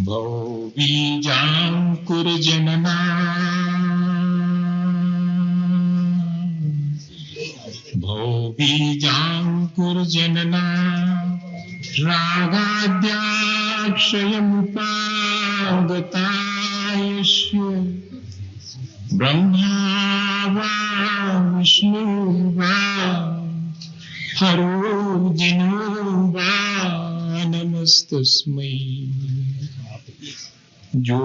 भौबीजाङ्कुरजनना भौबीजाङ्कुरजनना रागाद्याक्षयमुपागतायस्य ब्रह्मा वा विष्णु वा हरो जिनो वा नमस्तस्मै। जो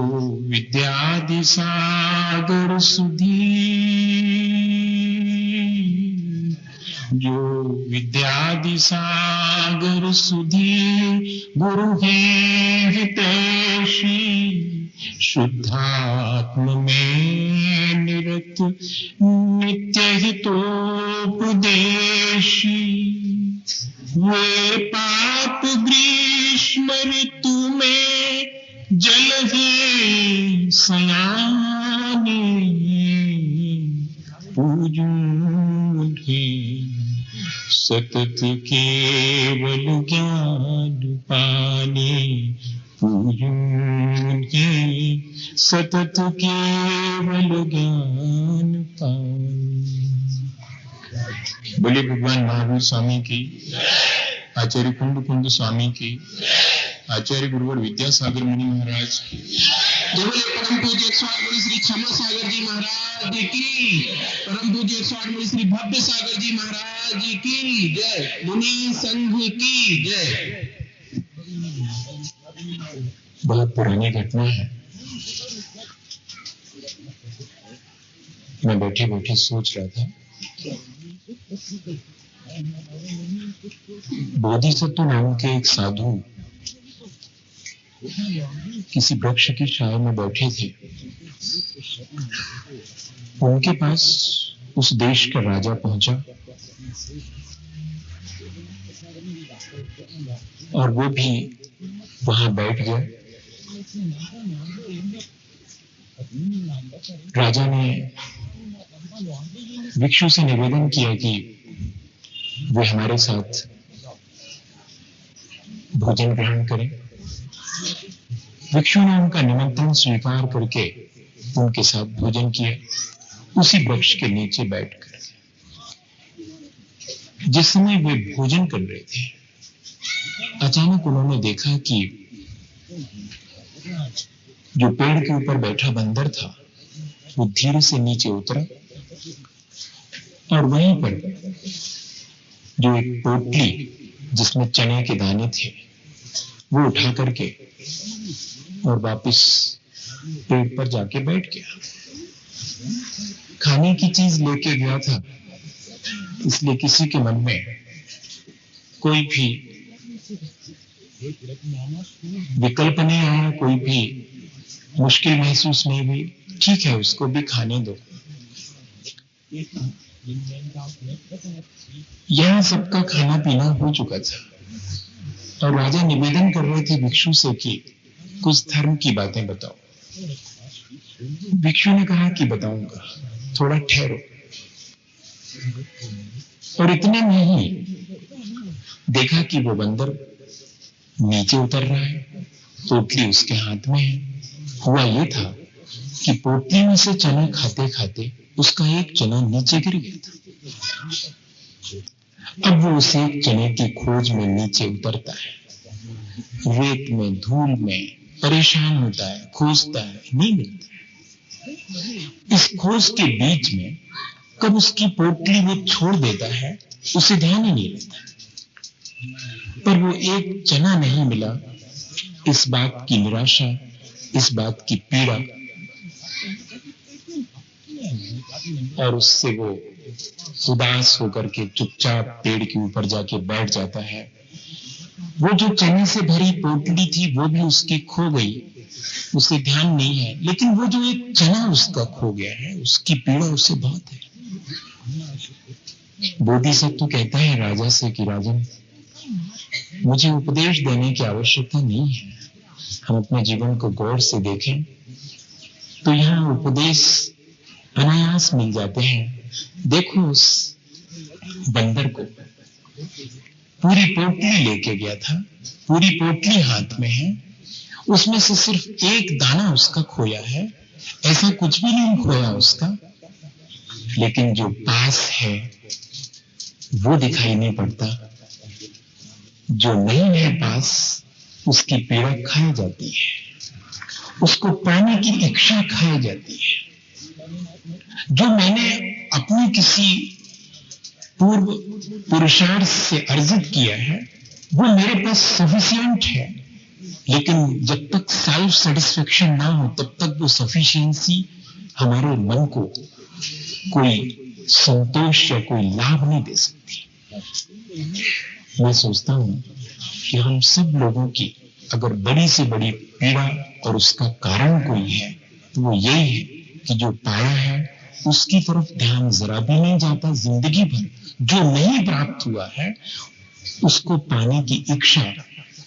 विद्यादि सागर सुधी जो विद्यादि सागर सुधी गुरु है हितैषी शुद्धात्म में निरत नित्य हितोपदेशी। वे पाप ग्रीष्म ऋतु में जल है सयाने पूजूं सतत केवल ज्ञान पाने पूजूं सतत केवल ज्ञान पाने। बोले भगवान महावीर स्वामी की, आचार्य कुंड कुंड स्वामी की, आचार्य गुरुवर विद्यासागर मुनि महाराज की, परम पूज्य 108 श्री क्षमा सागर जी महाराज की, परम पूज्य 108 श्री भव्य सागर जी महाराज की जय, मुनि संघ की जय। बहुत पुरानी घटना है। मैं बैठे बैठे सोच रहा था, बोधिसत्व नाम के एक साधु किसी वृक्ष की छाया में बैठे थे। उनके पास उस देश का राजा पहुंचा और वो भी वहां बैठ गया। राजा ने भिक्षु से निवेदन किया कि वे हमारे साथ भोजन ग्रहण करें। भिक्षु ने उनका निमंत्रण स्वीकार करके उनके साथ भोजन किया, उसी वृक्ष के नीचे बैठकर। जिस समय वे भोजन कर रहे थे, अचानक उन्होंने देखा कि जो पेड़ के ऊपर बैठा बंदर था वो धीरे से नीचे उतरा और वहीं पर जो एक पोटली जिसमें चने के दाने थे वो उठा करके और वापस पेड़ पर जाके बैठ गया। खाने की चीज लेके गया था, इसलिए किसी के मन में कोई भी विकल्प नहीं आया, कोई भी मुश्किल महसूस नहीं हुई। ठीक है, उसको भी खाने दो। यह सबका खाना पीना हो चुका था और राजा निवेदन कर रहे थे भिक्षु से कि कुछ धर्म की बातें बताओ। भिक्षु ने कहा कि बताऊंगा, थोड़ा ठहरो। और इतने में ही देखा कि वो बंदर नीचे उतर रहा है, पोटली उसके हाथ में है। हुआ ये था कि पोटली में से चना खाते खाते उसका एक चना नीचे गिर गया था। अब वो उस एक चने की खोज में नीचे उतरता है, रेत में धूल में परेशान होता है, खोजता है, नहीं मिलता। इस खोज के बीच में कब उसकी पोटली वो छोड़ देता है, उसे ध्यान ही नहीं रहता। पर वो एक चना नहीं मिला, इस बात की निराशा, इस बात की पीड़ा, और उससे वो उदास होकर के चुपचाप पेड़ के ऊपर जाके बैठ जाता है। वो जो चने से भरी पोटली थी वो भी उसकी खो गई, उसे ध्यान नहीं है। लेकिन वो जो एक चना उसका खो गया है, उसकी पीड़ा उसे बहुत है। बोधिसत्व कहता है राजा से कि राजन, मुझे उपदेश देने की आवश्यकता नहीं है। हम अपने जीवन को गौर से देखें तो यहाँ उपदेश अनायास मिल जाते हैं। देखो उस बंदर को पूरी पोटली लेके गया था, पूरी पोटली हाथ में है, उसमें से सिर्फ एक दाना उसका खोया है, ऐसा कुछ भी नहीं खोया उसका, लेकिन जो पास है वो दिखाई नहीं पड़ता। जो नहीं है पास, उसकी पीड़ा खाई जाती है, उसको पाने की इच्छा खाई जाती है। जो मैंने अपने किसी पूर्व पुरुषार्थ से अर्जित किया है वो मेरे पास सफिशिएंट है, लेकिन जब तक सेल्फ सेटिस्फेक्शन ना हो तब तक वो सफिशिएंसी हमारे मन को कोई संतोष या कोई लाभ नहीं दे सकती। मैं सोचता हूं कि हम सब लोगों की अगर बड़ी से बड़ी पीड़ा और उसका कारण कोई है तो वो यही है कि जो पाया है उसकी तरफ ध्यान जरा भी नहीं जाता। जिंदगी भर जो नहीं प्राप्त हुआ है उसको पाने की इच्छा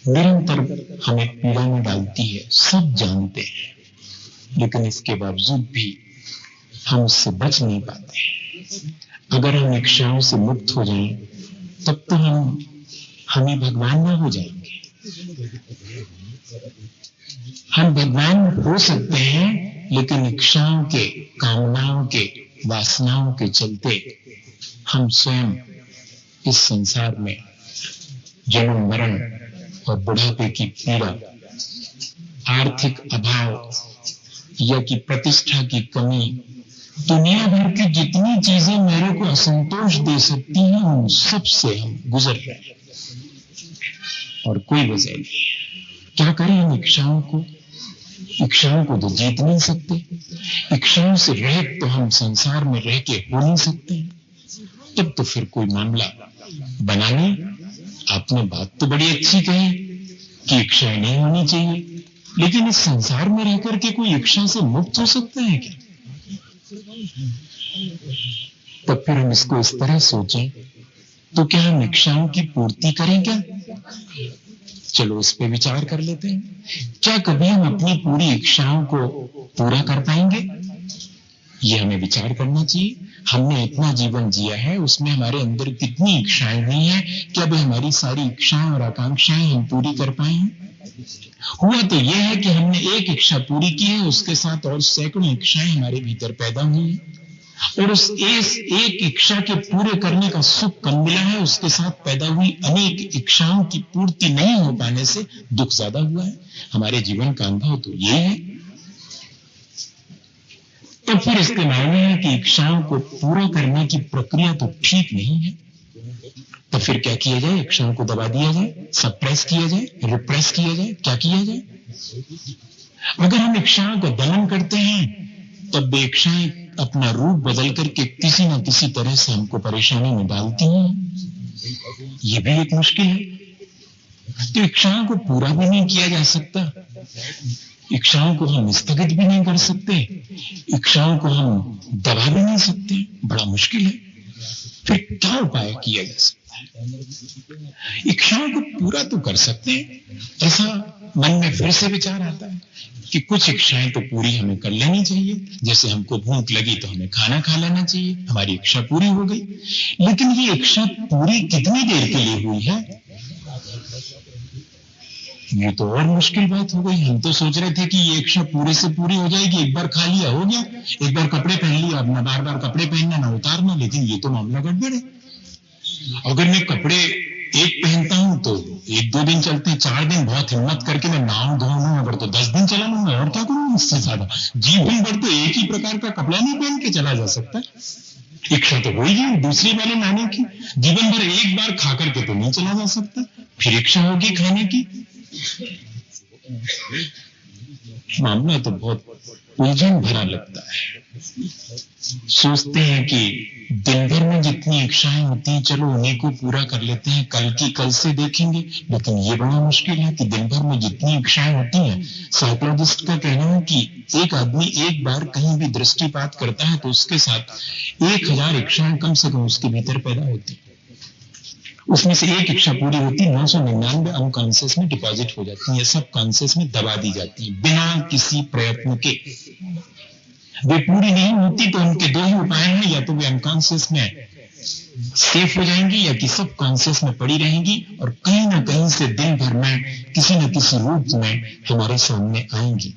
निरंतर हमें पीड़ा में डालती है, सब जानते हैं, लेकिन इसके बावजूद भी हम उससे बच नहीं पाते। अगर हम इच्छाओं से मुक्त हो जाएं तब तो हम ही भगवान ना हो जाएंगे। हम भगवान हो सकते हैं, लेकिन इच्छाओं के, कामनाओं के, वासनाओं के चलते हम स्वयं इस संसार में जन्म मरण और बुढ़ापे की पीड़ा, आर्थिक अभाव या कि प्रतिष्ठा की कमी, दुनिया भर की जितनी चीजें मेरे को असंतोष दे सकती हैं उन सब से हम गुजर रहे हैं और कोई वजह नहीं। क्या करें हम इच्छाओं को तो जीत नहीं सकते। इच्छाओं से रह तो हम संसार में रह के हो नहीं सकते। तब तो फिर कोई मामला बना नहीं। आपने बात तो बड़ी अच्छी कही कि इच्छाएं नहीं होनी चाहिए, लेकिन इस संसार में रह करके कोई इच्छा से मुक्त हो सकता है क्या? तब फिर हम इसको इस तरह सोचें तो क्या हम इच्छाओं की पूर्ति करें क्या? चलो इस पे विचार कर लेते हैं। क्या कभी हम अपनी पूरी इच्छाओं को पूरा कर पाएंगे? ये हमें विचार करना चाहिए। हमने इतना जीवन जिया है, उसमें हमारे अंदर कितनी इच्छाएं हुई हैं, क्या अब हमारी सारी इच्छाएं और आकांक्षाएं हम पूरी कर पाए हैं? हुआ तो यह है कि हमने एक इच्छा पूरी की है, उसके साथ और सैकड़ों इच्छाएं हमारे भीतर पैदा हुई हैं, और उस एक इच्छा के पूरे करने का सुख कम मिला है, उसके साथ पैदा हुई अनेक इच्छाओं की पूर्ति नहीं हो पाने से दुख ज्यादा हुआ है। हमारे जीवन का अनुभव तो ये है। तो फिर इसके मायने है कि इच्छाओं को पूरा करने की प्रक्रिया तो ठीक नहीं है। तो फिर क्या किया जाए? इच्छाओं को दबा दिया जाए, सप्रेस किया जाए, रिप्रेस किया जाए, क्या किया जाए? अगर हम इच्छाओं को दमन करते हैं तब वे इच्छाएं अपना रूप बदल करके किसी न किसी तरह से हमको परेशानी में डालती हैं। ये भी एक मुश्किल है। तो इच्छाओं को पूरा भी नहीं किया जा सकता, इच्छाओं को हम स्थगित भी नहीं कर सकते, इच्छाओं को हम दबा भी नहीं सकते, बड़ा मुश्किल है। फिर क्या उपाय किया जा सकता है? इच्छाओं को पूरा तो कर सकते हैं। ऐसा मन में फिर से विचार आता है कि कुछ इच्छाएं तो पूरी हमें कर लेनी चाहिए। जैसे हमको भूख लगी तो हमें खाना खा लेना चाहिए, हमारी इच्छा पूरी हो गई। लेकिन ये इच्छा पूरी कितनी देर के लिए हुई है, ये तो और मुश्किल बात हो गई। हम तो सोच रहे थे कि ये इच्छा पूरे से पूरी हो जाएगी, एक बार खा लिया हो गया, एक बार कपड़े पहन लिया, अब ना बार बार कपड़े पहनना ना उतारना। लेकिन ये तो मामला गड़बड़ है। अगर मैं कपड़े एक पहनता हूं तो 1-2 दिन चलते हैं, 4 दिन बहुत हिम्मत करके मैं नाम धो लूं, अगर तो 10 दिन चला लूंगा, और क्या करूं इससे ज्यादा। जीवन भर तो एक ही प्रकार का कपड़ा नहीं पहन के चला जा सकता। इच्छा तो हो ही दूसरी वाले लाने की, जीवन भर एक बार खा करके तो नहीं चला जा सकता, फिर इच्छा होगी खाने की। मामला तो बहुत उलझन भरा लगता है। सोचते हैं कि दिन भर में जितनी इच्छाएं होती हैं, चलो उन्हीं को पूरा कर लेते हैं, कल की कल से देखेंगे। लेकिन ये बड़ा मुश्किल है कि दिन भर में जितनी इच्छाएं होती हैं, साइकोलॉजिस्ट का कहना है कि एक आदमी एक बार कहीं भी दृष्टिपात करता है तो उसके साथ 1000 इच्छाएं कम से कम उसके भीतर पैदा होती है। उसमें से एक इच्छा पूरी होती, 999 अनकॉन्शियस में डिपॉजिट हो जाती है, सब कॉन्शियस में दबा दी जाती है बिना किसी प्रयत्न के। वे पूरी नहीं होती तो उनके दो ही उपाय हैं, या तो वे अनकॉन्शियस में सेफ हो जाएंगी या कि सब कॉन्शियस में पड़ी रहेंगी और कहीं ना कहीं से दिन भर में किसी न किसी रूप में हमारे सामने आएंगी।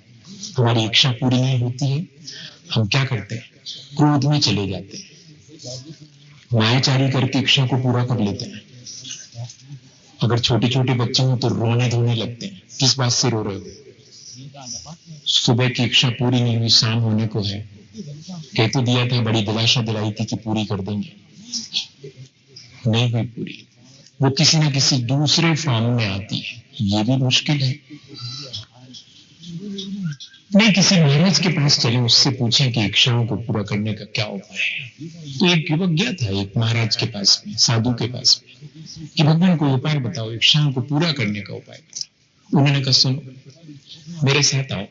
हमारी इच्छा पूरी नहीं होती है, हम क्या करते हैं, क्रोध में चले जाते हैं, मायाचारी करके इच्छा को पूरा कर लेते हैं। अगर छोटे छोटे बच्चे हो तो रोने धोने लगते हैं। किस बात से रो रहे हो? सुबह की इच्छा पूरी नहीं हुई, शाम होने को है, कह तो दिया था, बड़ी दिलासा दिलाई थी कि पूरी कर देंगे, नहीं हुई पूरी, वो किसी न किसी दूसरे फॉर्म में आती है। ये भी मुश्किल है। नहीं, किसी महाराज के पास चले, उससे पूछें कि इच्छाओं को पूरा करने का क्या उपाय है। तो एक युवक गया था एक महाराज के पास में, साधु के पास में, कि भगवान को उपाय बताओ, इच्छाओं को पूरा करने का उपाय बताओ। उन्होंने कहा सुनो, मेरे साथ आओ,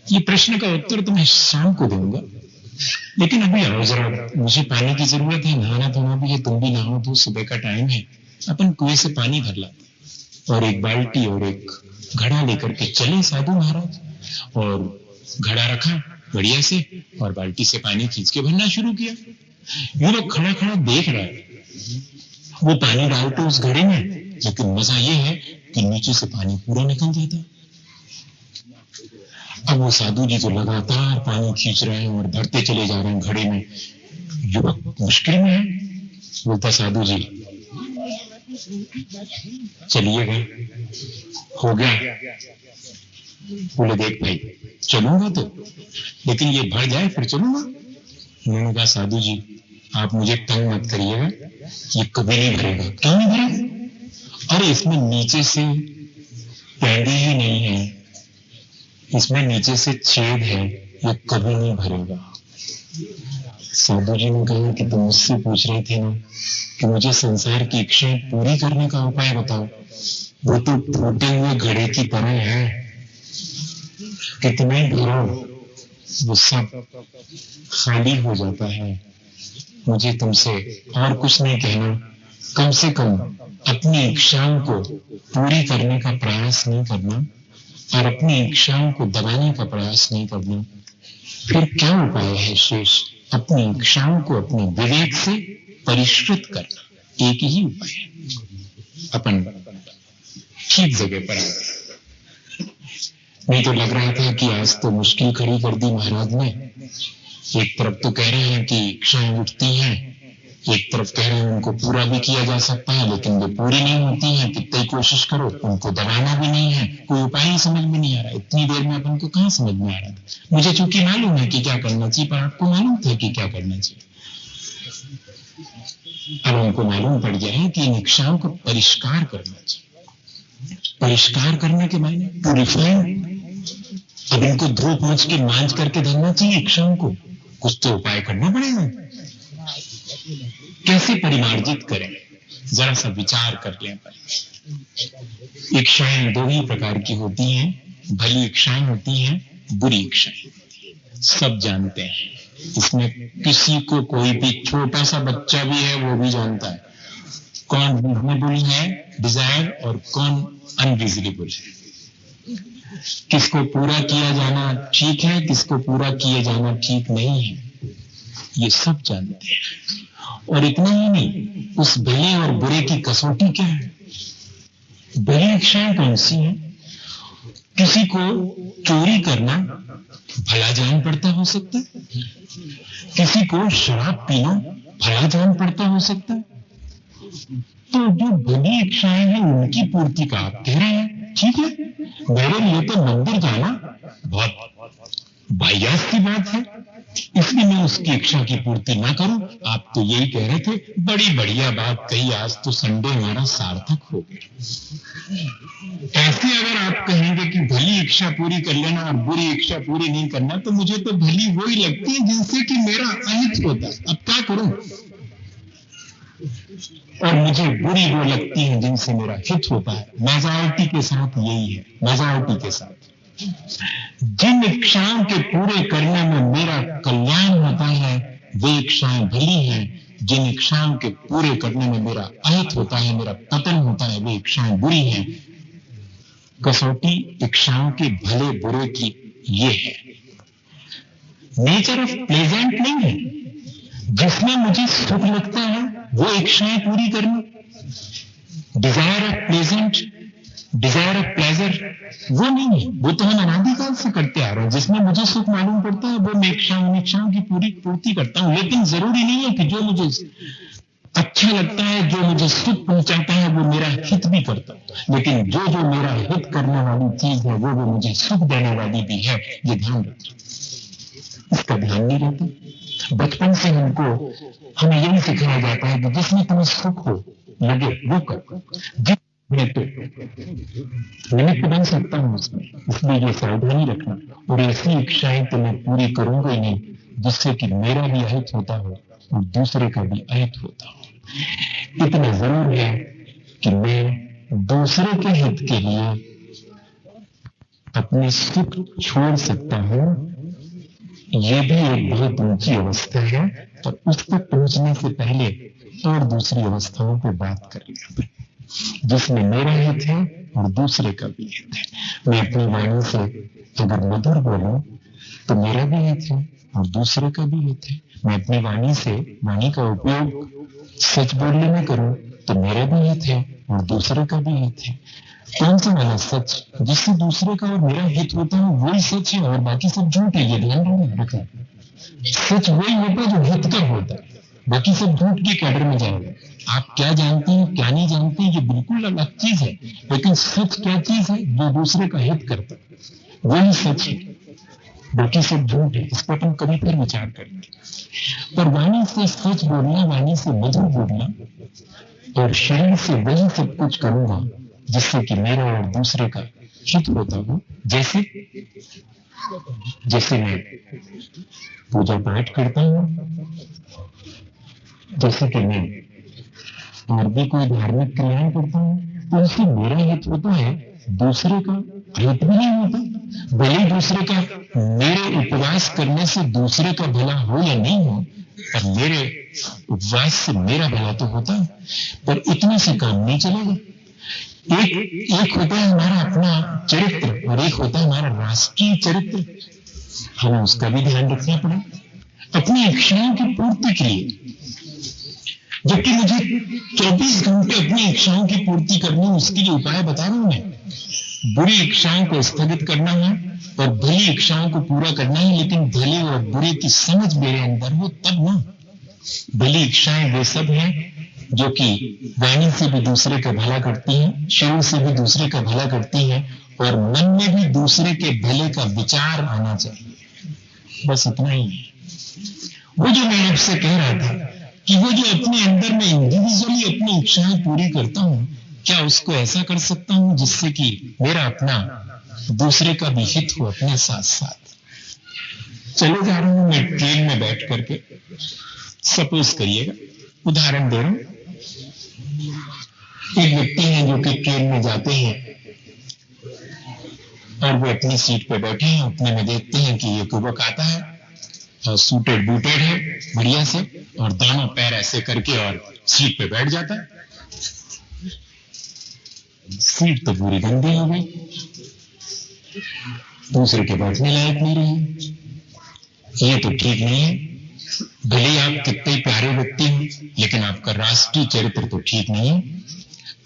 ये प्रश्न का उत्तर तो मैं शाम को दूंगा, लेकिन अभी आओ जरा, मुझे पानी की जरूरत है, नहाना धोना भी है, तुम भी नहाओ धो, सुबह का टाइम है। अपन कुएं से पानी भर लाते और एक बाल्टी और एक घड़ा लेकर के चले साधु महाराज, और घड़ा रखा बढ़िया से और बाल्टी से पानी खींच के भरना शुरू किया। युवक खड़ा खड़ा देख रहा है, वो पानी डालते उस घड़े में, लेकिन मजा ये है कि नीचे से पानी पूरा निकल जाता। अब वो साधु जी तो लगातार पानी खींच रहे हैं और भरते चले जा रहे हैं घड़े में। युवक मुश्किल में है, बोलता साधु जी चलिएगा, हो गया। बोले देख भाई, चलूंगा तो, लेकिन ये भर जाए फिर चलूंगा। उन्होंने कहा साधु जी आप मुझे तंग मत करिएगा, ये कभी नहीं भरेगा। क्यों नहीं भरेगा? अरे इसमें नीचे से पैडी ही नहीं है, इसमें नीचे से छेद है, ये कभी नहीं भरेगा। साधु जी ने कहा कि तुम मुझसे पूछ रहे थे ना कि मुझे संसार की इच्छाएं पूरी करने का उपाय बताओ, वो तो फूटे हुए घड़े की तरह है, कितने भरो वो सब खाली हो जाता है। मुझे तुमसे और कुछ नहीं कहना, कम से कम अपनी इच्छाओं को पूरी करने का प्रयास नहीं करना और अपनी इच्छाओं को दबाने का प्रयास नहीं करना। फिर क्या उपाय है शेष? अपनी इच्छाओं को अपने विवेक से परिष्कृत करना, एक ही उपाय है। अपन ठीक जगह पर आ गए। नहीं तो लग रहा था कि आज तो मुश्किल खड़ी कर दी महाराज ने। एक तरफ तो कह रहे हैं कि इच्छाएं उठती हैं, एक तरफ कह रहे हैं उनको पूरा भी किया जा सकता है, लेकिन वो पूरी नहीं होती हैं, कितनी ही कोशिश करो उनको दबाना भी नहीं है, कोई उपाय ही समझ में नहीं आ रहा। इतनी देर में अपन को कहाँ समझ में आ रहा था। मुझे चूंकि मालूम है कि क्या करना चाहिए, पर आपको मालूम था कि क्या करना चाहिए। अब हमको मालूम पड़ गया है कि इन इच्छाओं को परिष्कार करना चाहिए। परिष्कार करने के मायने प्यूरिफाई। अब इनको धो पोंछ के मांझ करके धरना चाहिए इच्छाओं को, कुछ तो उपाय करना पड़ेगा। कैसे परिमार्जित करें, जरा सा विचार कर लें। पर इच्छाएं दो ही प्रकार की होती हैं, भली इच्छाएं होती हैं, बुरी इच्छाएं होती हैं, सब जानते हैं। इसमें किसी को कोई भी छोटा सा बच्चा भी है वो भी जानता है कौन रीजनेबल है डिजायर और कौन अनरीजनेबल है, किसको पूरा किया जाना ठीक है, किसको पूरा किया जाना ठीक नहीं है, ये सब जानते हैं। और इतना ही नहीं, उस भले और बुरे की कसौटी क्या है। भली इच्छाएं कौन सी है? किसी को चोरी करना भला जान पड़ता हो सकता है, किसी को शराब पीना भला जान पड़ता हो सकता है। तो जो भली इच्छाएं हैं उनकी पूर्ति का आप कह रहे हैं ठीक है, मेरे लिए तो मंदिर जाना बहुत वाहियात की बात है, इसी भी मैं उसकी इच्छा की पूर्ति ना करूं। आप तो यही कह रहे थे, बड़ी बढ़िया बात कही, आज तो संडे हमारा सार्थक हो गया। ऐसे अगर आप कहेंगे कि भली इच्छा पूरी कर लेना और बुरी इच्छा पूरी नहीं करना, तो मुझे तो भली वही लगती है जिनसे कि मेरा अहित होता है। अब क्या करूं? और मुझे बुरी वो लगती है जिनसे मेरा हित होता है। मेजॉरिटी के साथ यही है, मेजॉरिटी के साथ। जिन इच्छाओं के पूरे करने में मेरा कल्याण होता है वे इच्छाएं भली हैं, जिन इच्छाओं के पूरे करने में मेरा अहित होता है, मेरा पतन होता है, वे इच्छाएं बुरी हैं। कसौटी इच्छाओं के भले बुरे की ये है। नेचर ऑफ प्लेजेंट नहीं है। जिसमें मुझे सुख लगता है वो इच्छाएं पूरी करना, desire of pleasant, desire of pleasure, वो नहीं है। वो तो हम अनादिकाल से करते आ रहे हैं। जिसमें मुझे सुख मालूम पड़ता है वो मैं इच्छाओं की पूर्ति करता हूं। लेकिन जरूरी नहीं है कि जो मुझे अच्छा लगता है, जो मुझे सुख पहुंचाता है, वो मेरा हित भी करता है। लेकिन जो जो मेरा हित करने वाली चीज है वो मुझे सुख देने वाली भी है, ये ध्यान रखना। इसका ध्यान नहीं रहता। बचपन से हमें यही सिखाया जाता है कि जिसमें तुम्हें सुख हो लगे वो करो। मैं तो निमित्त बन सकता हूं उसमें, इसलिए ये सावधानी रखना। और ऐसी इच्छाएं तो मैं पूरी करूंगा ही नहीं जिससे कि मेरा भी अहित होता हो और दूसरे का भी अहित होता हो। इतना जरूर है कि मैं दूसरे के हित के लिए अपने सुख छोड़ सकता हूं। यह भी एक बहुत ऊंची अवस्था है, और उस तक पहुंचने से पहले और दूसरी अवस्थाओं पर बात कर लिया, जिसमें मेरा हित है और दूसरे का भी हित है। मैं अपनी वाणी से अगर मधुर बोलूं तो मेरा भी हित है और दूसरे का भी हित है। मैं अपनी वाणी का उपयोग सच बोलने में करूं तो मेरा भी हित है और दूसरे का भी हित है। कौन सा वाला सच? जिससे दूसरे का और मेरा हित होता है वही सच है, और बाकी सब झूठ है। ये ध्यान रखना। सच वही होता है जो हित का होता है, बाकी सब झूठ के कैडर में जाएगा। आप क्या जानते हैं क्या नहीं जानते ये बिल्कुल अलग चीज है, लेकिन सच क्या चीज है? जो दूसरे का हित करता है वही सच है, बाकी सब झूठ है। इस पर तुम कभी फिर विचार करेंगे। पर वाणी से सच बोलना, वाणी से मधुर बोलना, और शरीर से वही सब कुछ करूंगा जिससे कि मेरा और दूसरे का हित होता हो। जैसे मैं पूजा पाठ करता हूं, जैसे कि मैं और भी कोई धार्मिक क्रियाएं करता हूं, तो उससे मेरा हित होता है, दूसरे का हित भी नहीं होता। भले दूसरे का, मेरे उपवास करने से दूसरे का भला हो या नहीं हो, पर मेरे उपवास से मेरा भला तो होता है। पर इतने से काम नहीं चलेगा। एक होता है हमारा अपना चरित्र और एक होता है हमारा राष्ट्रीय चरित्र। हमें उसका भी ध्यान रखना पड़ेगा अपनी इच्छाओं की पूर्ति के लिए। जबकि मुझे 24 घंटे अपनी इच्छाओं की पूर्ति करनी, उसके लिए उपाय बता रहा हूं मैं। बुरी इच्छाओं को स्थगित करना है और भली इच्छाओं को पूरा करना है। लेकिन भले और बुरे की समझ मेरे अंदर हो तब ना। भली इच्छाएं वे सब हैं जो कि वाणी से भी दूसरे का भला करती हैं, शरीर से भी दूसरे का भला करती हैं, और मन में भी दूसरे के भले का विचार आना चाहिए। बस इतना ही है। वो जो मैं आपसे कह रहा था कि वो जो अपने अंदर में इंडिविजुअली अपनी इच्छाएं पूरी करता हूं, क्या उसको ऐसा कर सकता हूं जिससे कि मेरा अपना दूसरे का भी हित हो अपने साथ साथ। चले जा रहा हूं मैं ट्रेन में बैठ करके, सपोज करिएगा, उदाहरण दे रहा हूं। एक व्यक्ति हैं जो कि ट्रेन में जाते हैं और वो अपनी सीट पे बैठे हैं, अपने में देखते हैं कि एक युवक आता है और सूटेड बूटेड है बढ़िया से, और दोनों पैर ऐसे करके और सीट पे बैठ जाता है। सीट तो पूरी गंदी हो गई, दूसरे के बैठने लायक नहीं रही। ये तो ठीक नहीं है। भले आप कितने प्यारे व्यक्ति हो, लेकिन आपका राष्ट्रीय चरित्र तो ठीक नहीं है।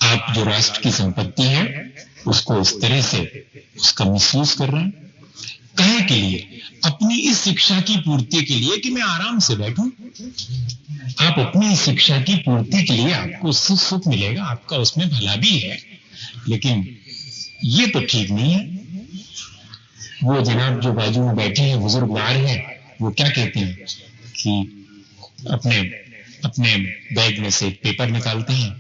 आप जो राष्ट्र की संपत्ति है उसको इस तरह से उसका मिसयूज कर रहे हैं। काहे के लिए? अपनी इस शिक्षा की पूर्ति के लिए कि मैं आराम से बैठूं। आप अपनी इस शिक्षा की पूर्ति के लिए, आपको उससे सुख मिलेगा, आपका उसमें भला भी है, लेकिन ये तो ठीक नहीं है। वो जनाब जो बाजू में बैठे हैं, बुजुर्गवार हैं, वो क्या कहते हैं? कि अपने अपने बैग में से एक पेपर निकालते हैं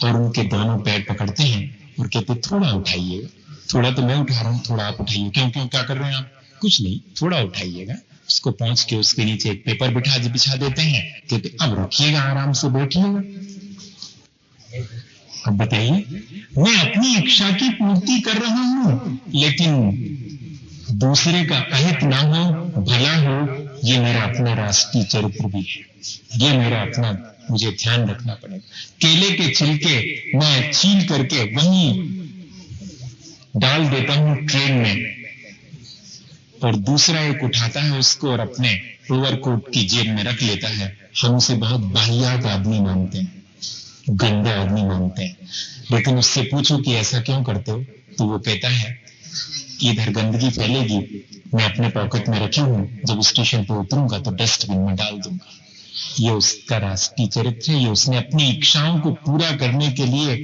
और उनके दोनों पैर पकड़ते हैं और कहते थोड़ा उठाइएगा। थोड़ा तो मैं उठा रहा हूं, थोड़ा आप उठाइए। क्यों क्यों क्या कर रहे हैं आप? कुछ नहीं, थोड़ा उठाइएगा। उसको पहुंच के उसके नीचे एक पेपर बिछा देते हैं, कहते अब रखिएगा, आराम से बैठिएगा। अब बताइए, मैं अपनी इच्छा की पूर्ति कर रहा हूं, लेकिन दूसरे का अहित ना हो, भला हो, ये मेरा अपना राष्ट्रीय चरित्र भी है। ये मेरा अपना, मुझे ध्यान रखना पड़ेगा। केले के छिलके मैं छील करके वहीं डाल देता हूं ट्रेन में, और दूसरा एक उठाता है उसको और अपने ओवरकोट की जेब में रख लेता है। हम उसे बहुत वाहियात आदमी मानते हैं, गंदा आदमी मानते हैं, लेकिन उससे पूछो कि ऐसा क्यों करते हो, तो वो कहता है कि इधर गंदगी फैलेगी, मैं अपने पॉकेट में रखी हूं, जब स्टेशन पर उतरूंगा तो डस्टबिन में डाल दूंगा। ये उसका राष्ट्रीय चरित्र है। ये उसने अपनी इच्छाओं को पूरा करने के लिए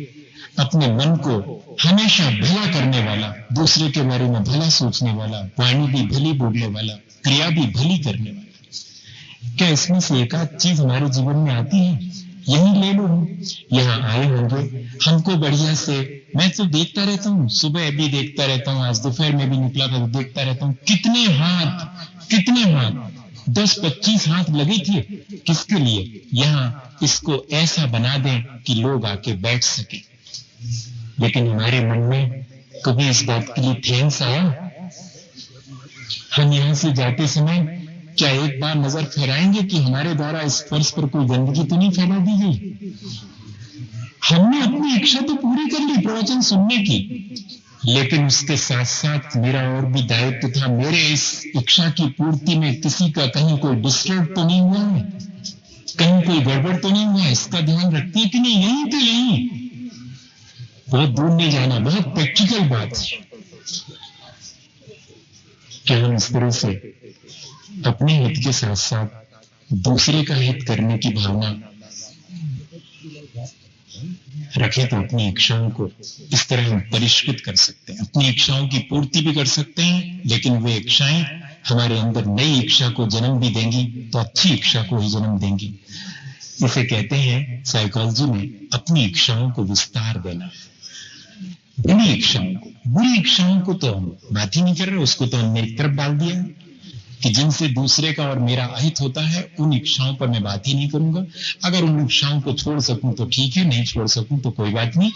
अपने मन को हमेशा भला करने वाला, दूसरे के बारे में भला सोचने वाला, वाणी भी भली बोलने वाला, क्रिया भी भली करने वाला। क्या इसमें से एक आध चीज हमारे जीवन में आती है? यही ले लो, यहाँ आए होंगे, हमको बढ़िया से, मैं तो देखता रहता हूँ, सुबह भी देखता रहता हूँ, आज दोपहर में भी निकला था तो देखता रहता हूँ, कितने हाथ 10-25 हाथ लगे थे। किसके लिए? यहाँ इसको ऐसा बना दें कि लोग आके बैठ सके। लेकिन हमारे मन में कभी इस बात के लिए थैंक्स आया? हम यहां से जाते समय क्या एक बार नजर फेराएंगे कि हमारे द्वारा इस फर्श पर कोई गंदगी तो नहीं फैला दी गई? हमने अपनी इच्छा तो पूरी कर ली प्रवचन सुनने की, लेकिन उसके साथ साथ मेरा और भी दायित्व था, मेरे इस इच्छा की पूर्ति में किसी का कहीं कोई डिस्टर्ब तो नहीं हुआ है, कहीं कोई गड़बड़ तो नहीं हुआ है, इसका ध्यान रखती है कि नहीं? यहीं तो यहीं, बहुत दूर नहीं जाना, बहुत प्रैक्टिकल बात है। क्या हम इस तरह से अपने हित के साथ साथ दूसरे का हित करने की भावना रखें तो अपनी इच्छाओं को इस तरह हम परिष्कृत कर सकते हैं, अपनी इच्छाओं की पूर्ति भी कर सकते हैं, लेकिन वे इच्छाएं हमारे अंदर नई इच्छा को जन्म भी देंगी, तो अच्छी इच्छा को ही जन्म देंगी। इसे कहते हैं साइकोलॉजी में अपनी इच्छाओं को विस्तार देना। बुरी इच्छाओं को तो हम बात ही नहीं कर रहे, उसको तो हमने एक तरफ डाल दिया कि जिनसे दूसरे का और मेरा अहित होता है, उन इच्छाओं पर मैं बात ही नहीं करूंगा। अगर उन इच्छाओं को छोड़ सकूं तो ठीक है, नहीं छोड़ सकूं तो कोई बात नहीं,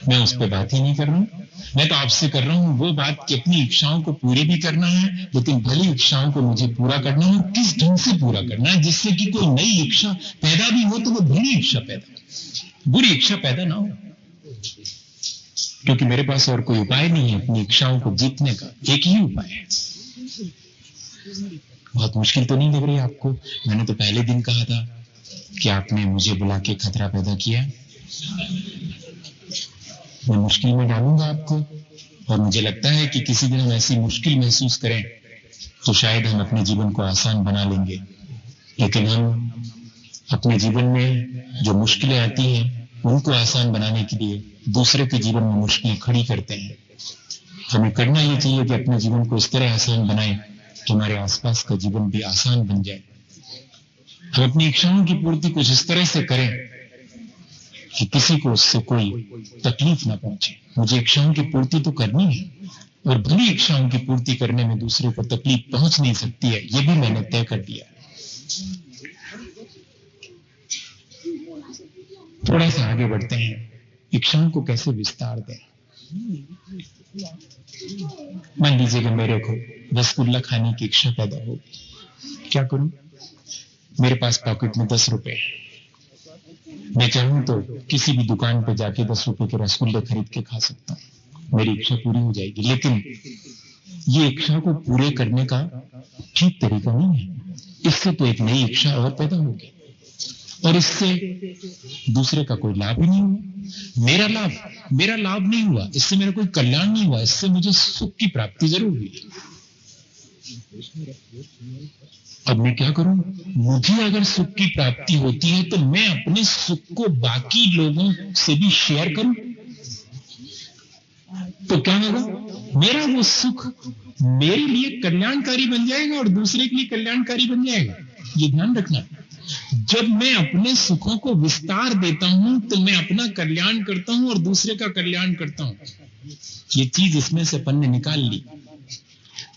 मैं उस पर बात ही नहीं कर रहा हूं। मैं तो आपसे कर रहा हूं वो बात कि अपनी इच्छाओं को पूरी भी करना है, लेकिन भली इच्छाओं को मुझे पूरा करना है, और किस ढंग से पूरा करना है जिससे कि कोई नई इच्छा पैदा भी हो तो वो भली इच्छा पैदा, बुरी इच्छा पैदा ना हो। क्योंकि मेरे पास और कोई उपाय नहीं है अपनी इच्छाओं को जीतने का, एक ही उपाय है। बहुत मुश्किल तो नहीं लग रही आपको? मैंने तो पहले दिन कहा था कि आपने मुझे बुला के खतरा पैदा किया। मैं मुश्किल में डालूंगा आपको, और मुझे लगता है कि किसी दिन हम ऐसी मुश्किल महसूस करें तो शायद हम अपने जीवन को आसान बना लेंगे। लेकिन हम अपने जीवन में जो मुश्किलें आती हैं उनको आसान बनाने के लिए दूसरे के जीवन में मुश्किलें खड़ी करते हैं। हमें करना ये चाहिए कि अपने जीवन को इस तरह आसान बनाएं कि हमारे आसपास का जीवन भी आसान बन जाए। हम अपनी इच्छाओं की पूर्ति कुछ इस तरह से करें कि किसी को उससे कोई तकलीफ ना पहुंचे। मुझे इच्छाओं की पूर्ति तो करनी है, और भली इच्छाओं की पूर्ति करने में दूसरे को तकलीफ पहुंच नहीं सकती है, ये भी मैंने तय कर दिया। थोड़ा सा आगे बढ़ते हैं, इच्छाओं को कैसे विस्तार दें। मान लीजिएगा मेरे को रसगुल्ला खाने की इच्छा पैदा हो, क्या करूं? मेरे पास पॉकेट में 10 रुपए है, मैं चाहूं तो किसी भी दुकान पर जाके 10 रुपए के रसगुल्ले खरीद के खा सकता हूं, मेरी इच्छा पूरी हो जाएगी। लेकिन ये इच्छा को पूरे करने का ठीक तरीका नहीं है। इससे तो एक नई इच्छा और पैदा होगी, और इससे दूसरे का कोई लाभ ही नहीं हुआ। मेरा लाभ नहीं हुआ, इससे मेरा कोई कल्याण नहीं हुआ, इससे मुझे सुख की प्राप्ति जरूर हुई। अब मैं क्या करूं? मुझे अगर सुख की प्राप्ति होती है तो मैं अपने सुख को बाकी लोगों से भी शेयर करूं, तो क्या होगा? मेरा वो सुख मेरे लिए कल्याणकारी बन जाएगा और दूसरे के लिए कल्याणकारी बन जाएगा। ये ध्यान रखना। जब मैं अपने सुखों को विस्तार देता हूं तो मैं अपना कल्याण करता हूं और दूसरे का कल्याण करता हूं। ये चीज इसमें से अपन ने निकाल ली।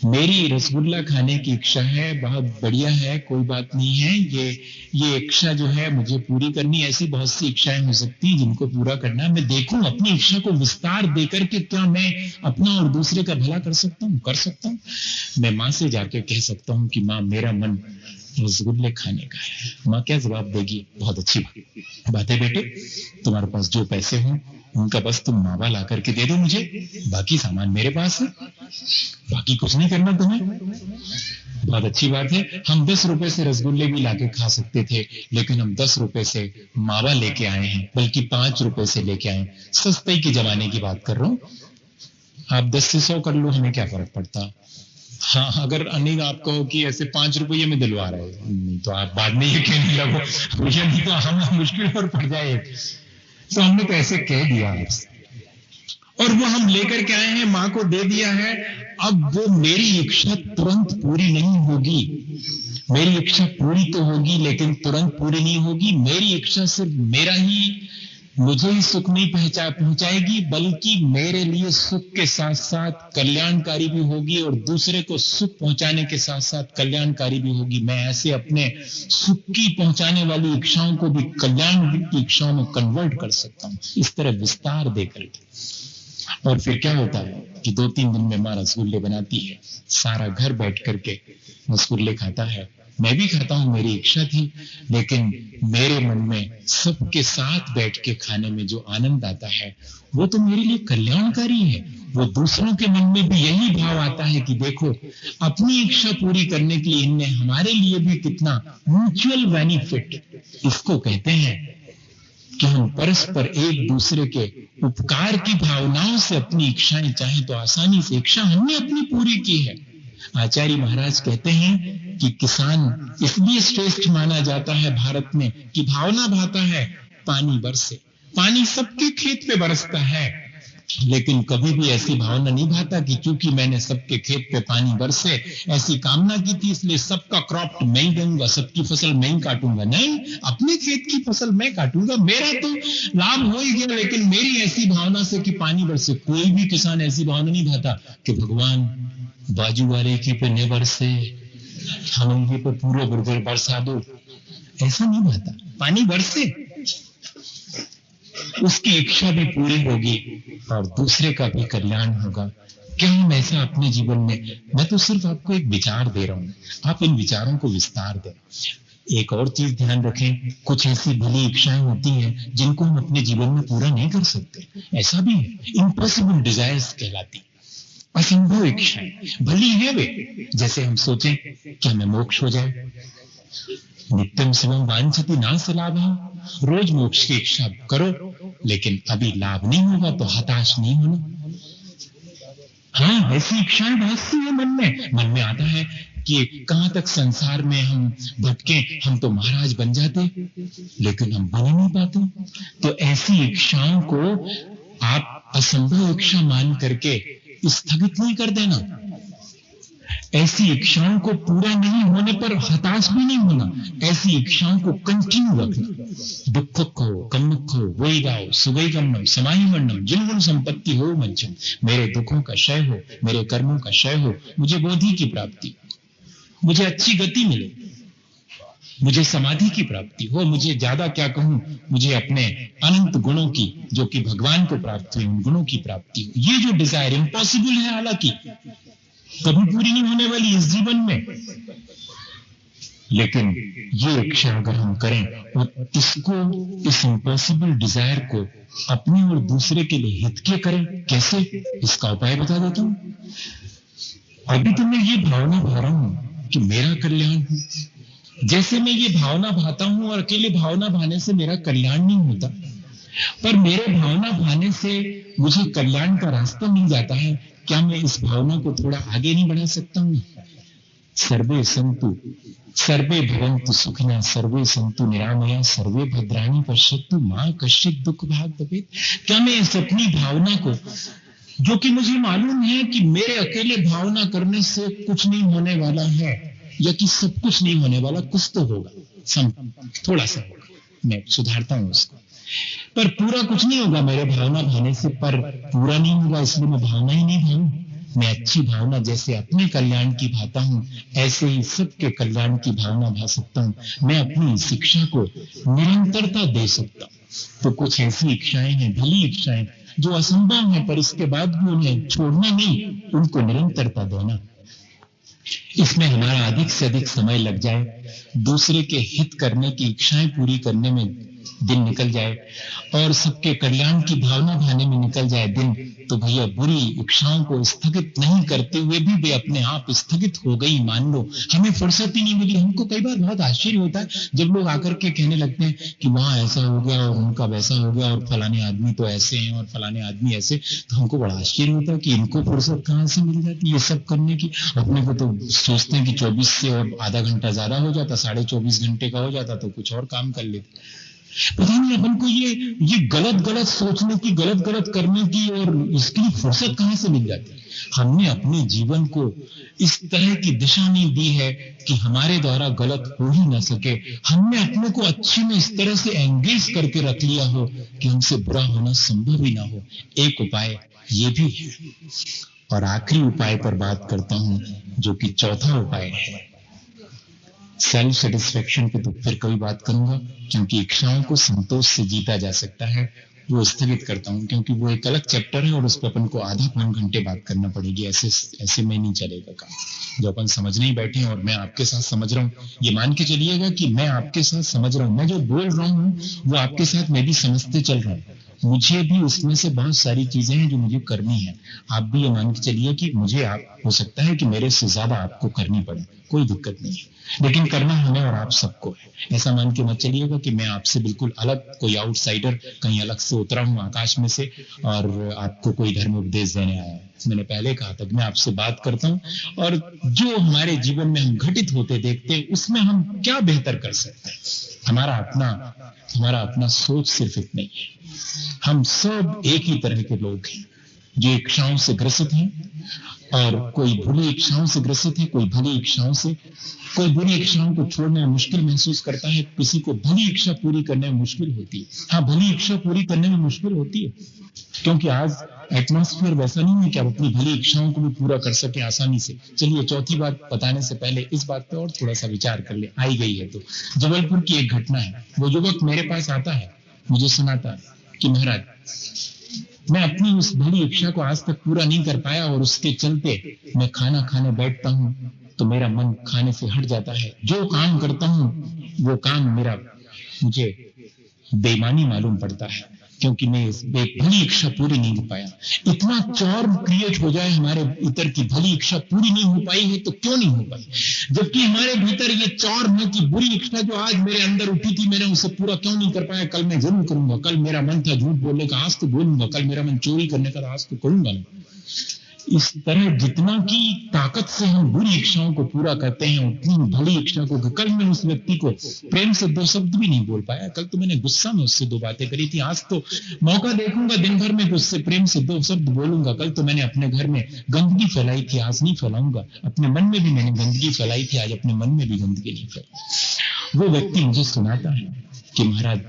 मेरी रसगुल्ला खाने की इच्छा है, बहुत बढ़िया है, कोई बात नहीं है। ये इच्छा जो है मुझे पूरी करनी, ऐसी बहुत सी इच्छाएं हो सकती हैं जिनको पूरा करना है। मैं देखूं अपनी इच्छा को विस्तार देकर के क्या मैं अपना और दूसरे का भला कर सकता हूं, कर सकता हूं। मैं माँ से जाके कह सकता हूं कि माँ मेरा मन रसगुल्ले खाने का है। माँ क्या जवाब देगी? बहुत अच्छी बात है बेटे, तुम्हारे पास जो पैसे हों उनका बस तुम मावा ला करके दे दो मुझे, बाकी सामान मेरे पास है, बाकी कुछ नहीं करना तुम्हें। बहुत अच्छी बात है। हम 10 रुपए से रसगुल्ले भी लाके खा सकते थे, लेकिन हम 10 रुपए से मावा लेके आए हैं, बल्कि 5 रुपए से लेके आए। सस्ते के जमाने की बात कर रहा हूं। आप 10 से 100 कर लो, हमें क्या फर्क पड़ता। हाँ, अगर अनिल आप कहो कि ऐसे 5 रुपये में दिलवा रहे हो, नहीं तो आप बाद में ये कहने लगो, नहीं तो हम मुश्किल पर पड़ जाए। तो हमने तो ऐसे कह दिया आपसे, और वो हम लेकर के आए हैं, माँ को दे दिया है। अब वो मेरी इच्छा तुरंत पूरी नहीं होगी। मेरी इच्छा पूरी तो होगी लेकिन तुरंत पूरी नहीं होगी। मेरी इच्छा सिर्फ मेरा ही, मुझे ही सुख नहीं पहुंचाएगी, बल्कि मेरे लिए सुख के साथ साथ कल्याणकारी भी होगी और दूसरे को सुख पहुंचाने के साथ साथ कल्याणकारी भी होगी। मैं ऐसे अपने सुख की पहुंचाने वाली इच्छाओं को भी कल्याण की इच्छाओं में कन्वर्ट कर सकता हूं, इस तरह विस्तार देकर के। और फिर क्या होता है कि 2-3 दिन में माँ रसगुल्ले बनाती है, सारा घर बैठ करके रसगुल्ले खाता है। मैं भी खाता हूं, मेरी इच्छा थी, लेकिन मेरे मन में सबके साथ बैठ के खाने में जो आनंद आता है वो तो मेरे लिए कल्याणकारी है। वो दूसरों के मन में भी यही भाव आता है कि देखो, अपनी इच्छा पूरी करने के लिए इनने हमारे लिए भी कितना म्यूचुअल बेनिफिट, इसको कहते हैं कि हम परस्पर एक दूसरे के उपकार की भावनाओं से अपनी इच्छाएं चाहें तो आसानी से, इच्छा हमने अपनी पूरी की है। आचार्य महाराज कहते हैं कि किसान इसलिए श्रेष्ठ माना जाता है भारत में कि भावना भाता है पानी बरसे। पानी सबके खेत पे बरसता है, लेकिन कभी भी ऐसी भावना नहीं भाता कि क्योंकि मैंने सबके खेत पे पानी बरसे ऐसी कामना की थी इसलिए सबका क्रॉप मैं ही दूंगा, सबकी फसल मैं ही काटूंगा। नहीं, अपने खेत की फसल मैं काटूंगा, मेरा तो लाभ हो ही गया, लेकिन मेरी ऐसी भावना से कि पानी बरसे। कोई भी किसान ऐसी भावना नहीं भाता कि भगवान बाजू वाले की पे ने बरसे, हम पे पूरे बरबर बरसा दो, ऐसा नहीं भाता। पानी बरसे, उसकी इच्छा भी पूरी होगी और दूसरे का भी कल्याण होगा। क्या हम ऐसा अपने जीवन में, मैं तो सिर्फ आपको एक विचार दे रहा हूं, आप इन विचारों को विस्तार दें। एक और चीज ध्यान रखें, कुछ ऐसी भली इच्छाएं होती हैं जिनको हम अपने जीवन में पूरा नहीं कर सकते, ऐसा भी है, इम्पॉसिबल डिजायर्स कहलाती, असंभव इच्छाएं। भली है वे, जैसे हम सोचें क्या हमें मोक्ष हो जाए, नित्यम शिवम वांछति नास्य लाभः, रोज मोक्ष की इच्छा करो, लेकिन अभी लाभ नहीं होगा तो हताश नहीं होना। हाँ, ऐसी इच्छाएं बहुत सी है मन में आता है कि कहां तक संसार में हम भटके, हम तो महाराज बन जाते, लेकिन हम बन नहीं पाते। तो ऐसी इच्छाओं को आप असंभव इच्छा मान करके स्थगित नहीं कर देना। ऐसी इच्छाओं को पूरा नहीं होने पर हताश भी नहीं होना, ऐसी इच्छाओं को कंटिन्यू रखना। दुखो कम्मखो वैगाओ सुवैगम्यम समाहिमन्नम जिनगुण संपत्ति हो मंचम, मेरे दुखों का क्षय हो, मेरे कर्मों का क्षय हो, मुझे बोधि की प्राप्ति, मुझे अच्छी गति मिले, मुझे समाधि की प्राप्ति हो, मुझे ज्यादा क्या कहूं, मुझे अपने अनंत गुणों की, जो कि भगवान को प्राप्त हुए, उन गुणों की प्राप्ति हो। ये जो डिजायर इम्पॉसिबल है, हालांकि कभी पूरी नहीं होने वाली इस जीवन में, लेकिन ये इच्छा अगर हम करें और इसको, इस इम्पॉसिबल डिजायर को अपने और दूसरे के लिए हित के करें, कैसे, इसका उपाय बता देता हूं। अभी तो मैं ये भावना भा रहा हूं कि मेरा कल्याण हो, जैसे मैं ये भावना भाता हूं और अकेले भावना भाने से मेरा कल्याण नहीं होता, पर मेरे भावना भाने से मुझे कल्याण का रास्ता मिल जाता है। क्या मैं इस भावना को थोड़ा आगे नहीं बढ़ा सकता हूं? सर्वे संतु सर्वे भवन्तु सुखिनः सर्वे संतु निरामया सर्वे भद्राणि पश्यन्तु मां कश्चित् दुख भाग भवेत्। क्या मैं इस अपनी भावना को, जो कि मुझे मालूम है कि मेरे अकेले भावना करने से कुछ नहीं होने वाला है, या कि सब कुछ नहीं होने वाला, कुछ तो होगा, थोड़ा सा होगा, मैं सुधारता हूं उसको, पर पूरा कुछ नहीं होगा मेरे भावना भाने से, पर पूरा नहीं होगा इसलिए मैं भावना ही नहीं भाऊं। मैं अच्छी भावना जैसे अपने कल्याण की भाता हूं, ऐसे ही सबके कल्याण की भावना भा सकता हूं। मैं अपनी शिक्षा को निरंतरता दे सकता हूं। तो कुछ ऐसी इच्छाएं हैं, भली इच्छाएं जो असंभव है, पर इसके बाद भी उन्हें छोड़ना नहीं, उनको निरंतरता देना। इसमें हमारा अधिक से अधिक समय लग जाए, दूसरे के हित करने की इच्छाएं पूरी करने में दिन निकल जाए और सबके कल्याण की भावना भाने में निकल जाए दिन, तो भैया बुरी इच्छाओं को स्थगित नहीं करते हुए भी वे अपने आप स्थगित हो गई मान लो। हमें फुर्सत ही नहीं मिली। हमको कई बार बहुत आश्चर्य होता है जब लोग आकर के कहने लगते हैं कि वहां ऐसा हो गया और उनका वैसा हो गया और फलाने आदमी तो ऐसे हैं और फलाने आदमी ऐसे, तो हमको बड़ा आश्चर्य होता है कि इनको फुर्सत कहां से मिल जाती ये सब करने की। अपने को तो सोचते हैं कि 24 से और आधा घंटा ज्यादा हो जाता, 24.5 घंटे का हो जाता तो कुछ और काम कर लेते। पता नहीं अपन को ये गलत सोचने की, गलत करने की और इसकी फुर्सत कहां से मिल जाती है। हमने अपने जीवन को इस तरह की दिशा नहीं दी है कि हमारे द्वारा गलत हो ही ना सके। हमने अपने को अच्छे में इस तरह से एंगेज करके रख लिया हो कि हमसे बुरा होना संभव ही ना हो। एक उपाय ये भी है, और आखिरी उपाय पर बात करता हूं जो कि चौथा उपाय है। सेल्फ सेटिस्फेक्शन पे तो फिर कभी बात करूंगा, क्योंकि इच्छाओं को संतोष से जीता जा सकता है, वो स्थगित करता हूं क्योंकि वो एक अलग चैप्टर है और उस पर अपन को आधा पौन घंटे बात करना पड़ेगी। ऐसे में नहीं चलेगा काम। जो अपन समझने ही बैठे हैं और मैं आपके साथ समझ रहा हूं, ये मान के चलिएगा कि मैं आपके साथ समझ रहा हूं। मैं जो बोल रहा हूं वो आपके साथ मैं भी समझते चल रहा हूं। मुझे भी उसमें से बहुत सारी चीजें हैं जो मुझे करनी है। आप भी ये मान के चलिए कि मुझे आप हो सकता है कि मेरे से ज्यादा आपको करनी पड़े, कोई दिक्कत नहीं है, लेकिन करना हमें और आप सबको है। ऐसा मान के मत चलिएगा कि मैं आपसे बिल्कुल अलग, कोई आउटसाइडर, कहीं अलग से उतरा हूं आकाश में से और आपको कोई धर्म उपदेश देने आया है। मैंने पहले कहा था कि मैं आपसे बात करता हूं और जो हमारे जीवन में हम घटित होते देखते हैं उसमें हम क्या बेहतर कर सकते हैं। हमारा अपना सोच सिर्फ इतना ही है। हम सब एक ही तरह के लोग हैं जो इच्छाओं से ग्रसित हैं, और कोई बुरी इच्छाओं से ग्रसित है, कोई भली इच्छाओं से। कोई बुरी इच्छाओं को छोड़ने में मुश्किल महसूस करता है, किसी को भली इच्छा पूरी करने में मुश्किल होती है। हाँ, भली इच्छा पूरी करने में मुश्किल होती है क्योंकि आज एटमॉस्फेयर वैसा नहीं है कि आप अपनी भली इच्छाओं को भी पूरा कर सके आसानी से। चलिए, चौथी बात बताने से पहले इस बात पे और थोड़ा सा विचार कर ले, आई गई है तो। जबलपुर की एक घटना है। वो युवक मेरे पास आता है, मुझे सुनाता है कि महाराज, मैं अपनी उस भली इच्छा को आज तक पूरा नहीं कर पाया और उसके चलते मैं खाना खाने बैठता हूं तो मेरा मन खाने से हट जाता है। जो काम करता हूं वो काम मुझे बेईमानी मालूम पड़ता है क्योंकि मैं एक भली इच्छा पूरी नहीं कर पाया। इतना चौर क्रिएट हो जाए हमारे भीतर की भली इच्छा पूरी नहीं हो पाई है तो क्यों नहीं हो पाई, जबकि हमारे भीतर ये चौर है कि बुरी इच्छा जो आज मेरे अंदर उठी थी मैंने उसे पूरा क्यों नहीं कर पाया। कल मैं जरूर करूंगा, कल मेरा मन था झूठ बोलने का, आज तो बोलूंगा, कल मेरा मन चोरी करने का, आज तो करूंगा ना। इस तरह जितना की ताकत से हम बुरी इच्छाओं को पूरा करते हैं उतनी भली इच्छा को। कल मैं उस व्यक्ति को प्रेम से 2 शब्द भी नहीं बोल पाया, कल तो मैंने गुस्सा में उससे 2 बातें करी थी, आज तो मौका देखूंगा दिन भर में तो उससे प्रेम से 2 शब्द बोलूंगा। कल तो मैंने अपने घर में गंदगी फैलाई थी, आज नहीं फैलाऊंगा। अपने मन में भी मैंने गंदगी फैलाई थी, आज अपने मन में भी गंदगी नहीं फैलाई। वो व्यक्ति मुझे सुनाता है कि महाराज,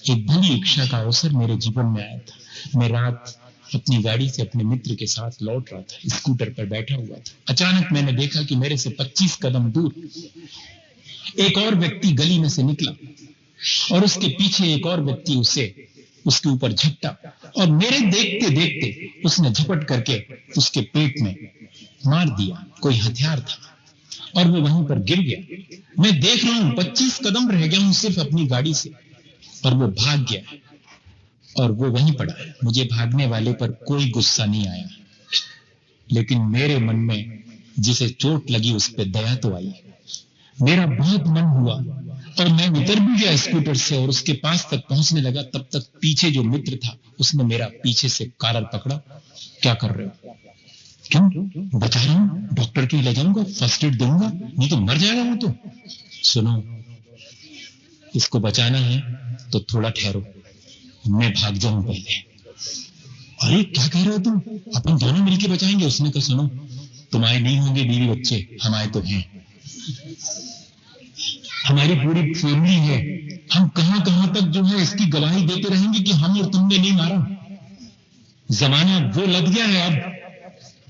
एक भली इच्छा का अवसर मेरे जीवन में आया था। मैं रात अपनी गाड़ी से अपने मित्र के साथ लौट रहा था, स्कूटर पर बैठा हुआ था। अचानक मैंने देखा कि मेरे से 25 कदम दूर एक और व्यक्ति गली में से निकला और उसके पीछे एक और व्यक्ति उसके ऊपर झपटा और मेरे देखते देखते उसने झपट करके उसके पेट में मार दिया। कोई हथियार था और वो वहीं पर गिर गया। मैं देख रहा हूं 25 कदम रह गया हूं सिर्फ अपनी गाड़ी से और वो भाग गया और वो वहीं पड़ा है। मुझे भागने वाले पर कोई गुस्सा नहीं आया, लेकिन मेरे मन में जिसे चोट लगी उस पर दया तो आई। मेरा बहुत मन हुआ और मैं उतर भी गया स्कूटर से और उसके पास तक पहुंचने लगा। तब तक पीछे जो मित्र था उसने मेरा पीछे से कॉलर पकड़ा। क्या कर रहे हो? क्यों? बचा रहा हूं, डॉक्टर के ले जाऊंगा, फर्स्ट एड दूंगा, नहीं तो मर जाएगा वो तो। सुनो, इसको बचाना है तो थोड़ा ठहरो, मैं भाग जाऊं पहले। अरे क्या कह रहे हो तुम? अपन दोनों मिलके बचाएंगे। उसने कहा सुनो, तुम आए नहीं होंगे बीवी बच्चे, हम आए तो हैं, हमारी पूरी फैमिली है, हम कहां कहां तक जो है इसकी गवाही देते रहेंगे कि हम और तुमने नहीं मारा। जमाना वो लग गया है,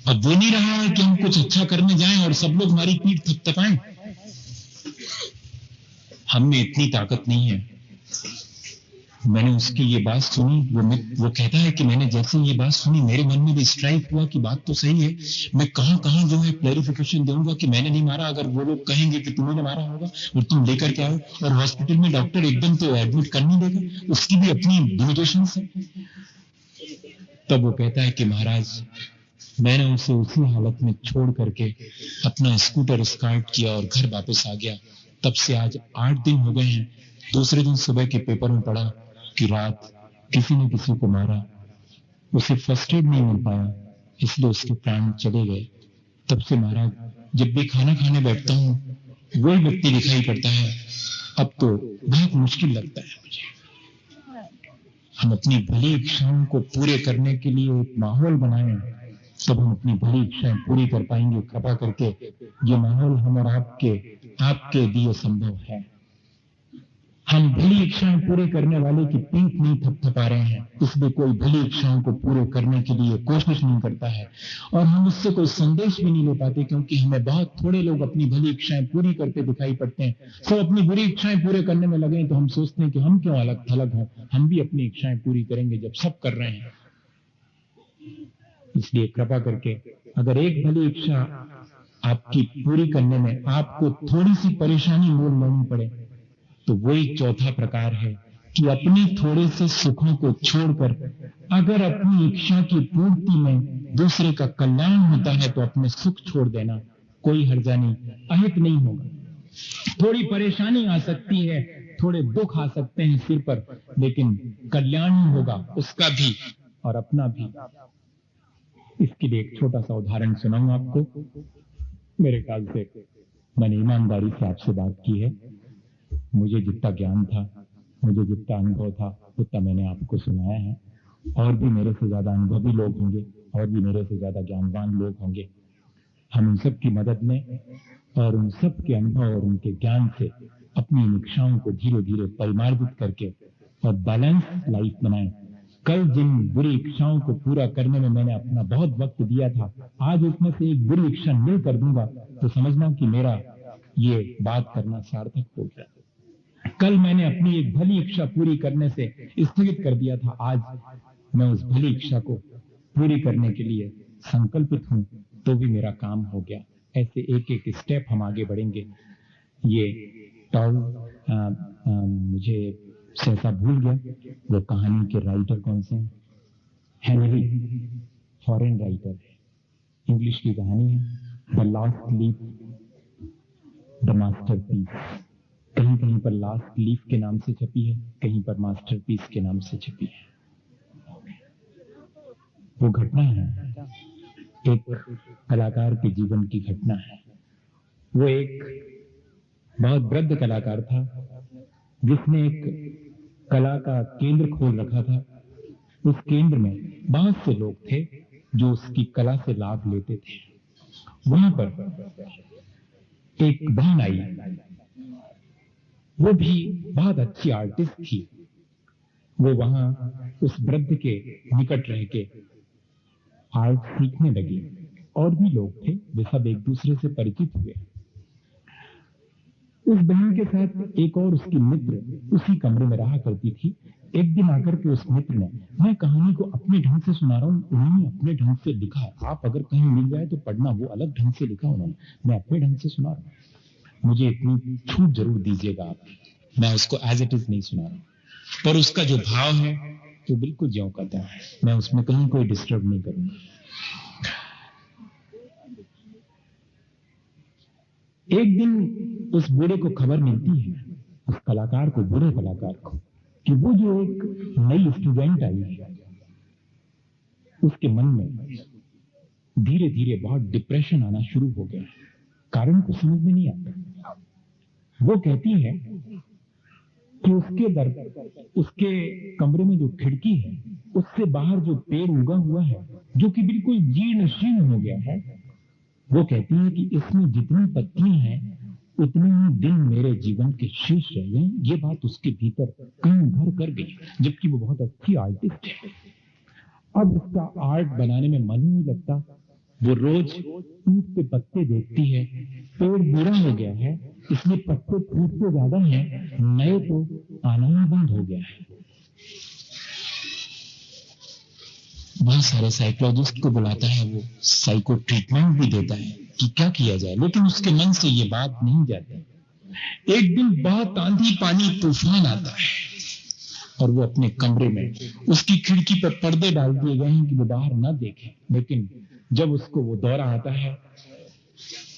अब वो नहीं रहा है कि हम कुछ अच्छा करने जाएं और सब लोग हमारी पीठ थपथपाएं। हम में इतनी ताकत नहीं है। मैंने उसकी ये बात सुनी, वो कहता है कि मैंने जैसे ये बात सुनी मेरे मन में भी स्ट्राइक हुआ कि बात तो सही है। मैं कहां कहां जो है क्लैरिफिकेशन दूंगा कि मैंने नहीं मारा। अगर वो लोग कहेंगे कि तुमने मारा होगा और तुम लेकर के आओ, और हॉस्पिटल में डॉक्टर एकदम तो एडमिट कर नहीं देगा, उसकी भी अपनी लिमिटेशन है। तब वो कहता है कि महाराज, मैंने उसे उसी हालत में छोड़ करके अपना स्कूटर स्टार्ट किया और घर वापस आ गया। तब से आज 8 दिन हो गए हैं। दूसरे दिन सुबह के पेपर में पढ़ा कि रात किसी ने किसी को मारा, उसे फर्स्ट एड नहीं मिल पाया, इसलिए उसके प्राण चले गए। तब से महाराज, जब भी खाना खाने बैठता हूं वही व्यक्ति दिखाई पड़ता है। अब तो बहुत मुश्किल लगता है मुझे। हम अपनी भली इच्छाओं को पूरे करने के लिए एक माहौल बनाएं, तब हम अपनी भली इच्छाएं पूरी कर पाएंगे। कृपा करके ये माहौल हम और आपके दिए संभव है। हम भली इच्छाएं पूरे करने वाले की पीठ नहीं थपथपा रहे हैं, इसलिए कोई भली इच्छाओं को पूरे करने के लिए कोशिश नहीं करता है, और हम उससे कोई संदेश भी नहीं ले पाते, क्योंकि हमें बहुत थोड़े लोग अपनी भली इच्छाएं पूरी करते दिखाई पड़ते हैं। सब अपनी बुरी इच्छाएं पूरे करने में लगे तो हम सोचते हैं कि हम क्यों अलग थलग हों, हम भी अपनी इच्छाएं पूरी करेंगे जब सब कर रहे हैं। इसलिए कृपा करके अगर एक भली इच्छा आपकी पूरी करने में आपको थोड़ी सी परेशानी मोल लेनी पड़े, तो वही चौथा प्रकार है कि अपने थोड़े से सुखों को छोड़कर अगर अपनी इच्छा की पूर्ति में दूसरे का कल्याण होता है तो अपने सुख छोड़ देना, कोई हर्जा नहीं, अहित नहीं होगा। थोड़ी परेशानी आ सकती है, थोड़े दुख आ सकते हैं सिर पर, लेकिन कल्याण ही होगा, उसका भी और अपना भी। इसके लिए एक छोटा सा उदाहरण सुनाऊंगा आपको। मेरे ख्याल से मैंने ईमानदारी से आपसे बात की है। मुझे जितना ज्ञान था, मुझे जितना अनुभव था, उतना मैंने आपको सुनाया है। और भी मेरे से ज्यादा अनुभवी लोग होंगे, और भी मेरे से ज्यादा ज्ञानवान लोग होंगे। हम उन सब की मदद में और उन सब के अनुभव और उनके ज्ञान से अपनी इच्छाओं को धीरे धीरे परिमार्जित करके और बैलेंस लाइफ बनाएं। कल जिन बुरी इच्छाओं को पूरा करने में मैंने अपना बहुत वक्त दिया था, आज उसमें से एक बुरी इच्छा मिल कर दूंगा तो समझना कि मेरा ये बात करना सार्थक हो गया। कल मैंने अपनी एक भली इच्छा पूरी करने से स्थगित कर दिया था, आज मैं उस भली इच्छा को पूरी करने के लिए संकल्पित हूं, तो भी मेरा काम हो गया। ऐसे एक एक स्टेप हम आगे बढ़ेंगे। ये मुझे सहसा भूल गया वो कहानी के राइटर कौन से हैं। हेनरी, फॉरेन राइटर है, इंग्लिश की कहानी है, the last leaf the masterpiece. कहीं कहीं पर लास्ट लीफ के नाम से छपी है, कहीं पर मास्टरपीस के नाम से छपी है। वो घटना है एक कलाकार के जीवन की घटना है। वो एक बहुत वृद्ध कलाकार था जिसने एक कला का केंद्र खोल रखा था। उस केंद्र में बहुत से लोग थे जो उसकी कला से लाभ लेते थे। वहां पर एक बहन आई, वो भी बहुत अच्छी आर्टिस्ट थी। वो वहां उस वृद्ध के निकट रह के आर्ट सीखने लगी। और भी लोग थे, वे सब एक दूसरे से परिचित हुए। उस बहन के साथ एक और उसकी मित्र उसी कमरे में रहा करती थी। एक दिन आकर के उस मित्र ने, मैं कहानी को अपने ढंग से सुना रहा हूं, उन्होंने अपने ढंग से लिखा है, आप अगर कहीं मिल जाए तो पढ़ना, वो अलग ढंग से लिखा उन्होंने, मैं अपने ढंग से सुना रहा हूं, मुझे इतनी छूट जरूर दीजिएगा आप। मैं उसको एज इट इज नहीं सुना रहा, पर उसका जो भाव है तो बिल्कुल ज्यों का त्यों है, मैं उसमें कहीं कोई डिस्टर्ब नहीं करूंगा। एक दिन उस बूढ़े को खबर मिलती है, उस कलाकार को, बूढ़े कलाकार को, कि वो जो एक नई स्टूडेंट आई है, उसके मन में धीरे धीरे बहुत डिप्रेशन आना शुरू हो गया। कारण को समझ में नहीं आता। वो कहती है कि उसके कमरे में जो खिड़की है, उससे बाहर जो पेड़ उगा हुआ है, जो कि बिल्कुल जीर्ण शीर्ण हो गया है, वो कहती है कि इसमें जितनी पत्तियां हैं उतने ही दिन मेरे जीवन के शेष रह गए। ये बात उसके भीतर कहीं घर कर गई, जबकि वो बहुत अच्छी आर्टिस्ट है। अब उसका आर्ट बनाने में मन ही नहीं लगता। वो रोज टूटते पत्ते देखती है, पेड़ बूढ़ा हो गया है, इसलिए पत्ते टूटते ज्यादा हैं, नए तो आना ही बंद हो गया है। बहुत सारे साइकोलॉजिस्ट को बुलाता है, वो साइको ट्रीटमेंट भी देता है कि क्या किया जाए, लेकिन उसके मन से ये बात नहीं जाती। एक दिन बहुत आंधी पानी तूफान आता है और वो अपने कमरे में, उसकी खिड़की पर पर्दे डाल दिए गए हैं कि वो बाहर ना देखे, लेकिन जब उसको वो दौरा आता है